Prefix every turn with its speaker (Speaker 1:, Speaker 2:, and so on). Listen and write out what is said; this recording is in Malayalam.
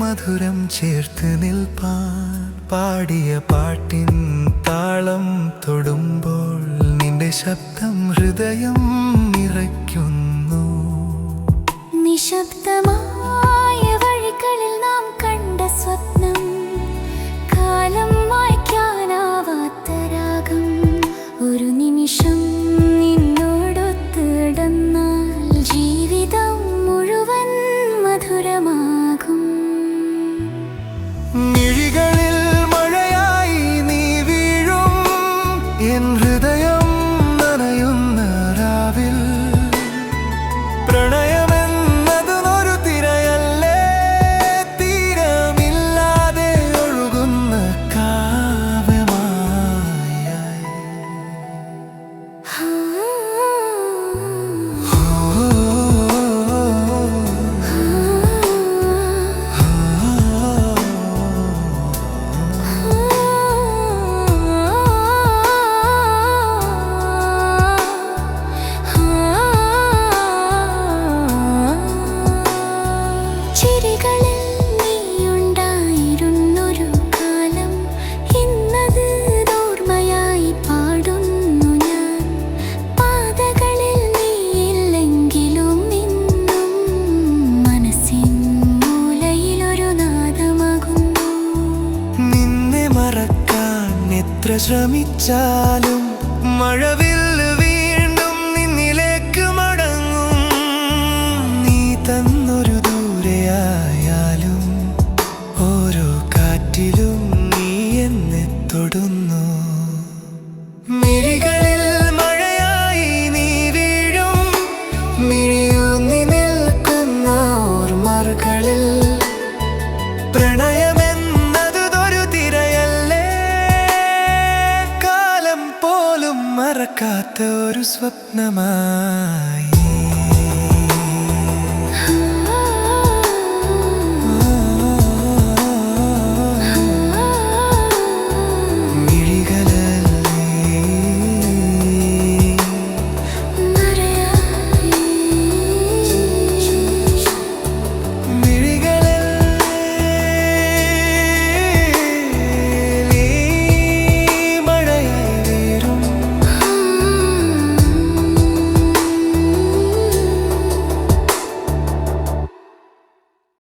Speaker 1: മധുരം ചേർത്ത് നിൽപ്പാൻ പാടിയ പാട്ടിൻ താളം തൊടുമ്പോൾ നിന്റെ ശബ്ദം ഹൃദയം നിറയ്ക്കുന്നു.
Speaker 2: നിശബ്ദമായ വഴികളിൽ നാം കണ്ട സ്വപ്നം, കാലം മായ്ക്കാനാവാത്ത രാഗം. ഒരു നിമിഷം നിന്നോടൊത്തിടന്നാൽ ജീവിതം മുഴുവൻ മധുരമാകും.
Speaker 1: മിഴികളിൽ മഴയായി നീ വീഴും, എൻ ഹൃദയം നനയുന്ന രാവിൽ. പ്രണയമെന്നതൊരു തിരയല്ലേ, തീരമില്ലാതെ ഒഴുകുന്ന കാവ്യമായി. എത്ര ശ്രമിച്ചാലും മഴവില്ല് വീണ്ടും നിന്നിലേക്ക് മടങ്ങും. നീ തന്നൊരു ദൂരെയായാലും ഓരോ കാറ്റിലും നീ എന്നെ തൊടുന്നു. മിഴികളിൽ മഴയായി നീ വീഴും, മിഴിയൂന്നി നിൽക്കുന്ന ഓർമ്മകളിൽ. പ്രണയമെന്നതൊരു തിരയല്ലേ, കാലം പോലും മറക്കാത്ത ഒരു സ്വപ്നമായി.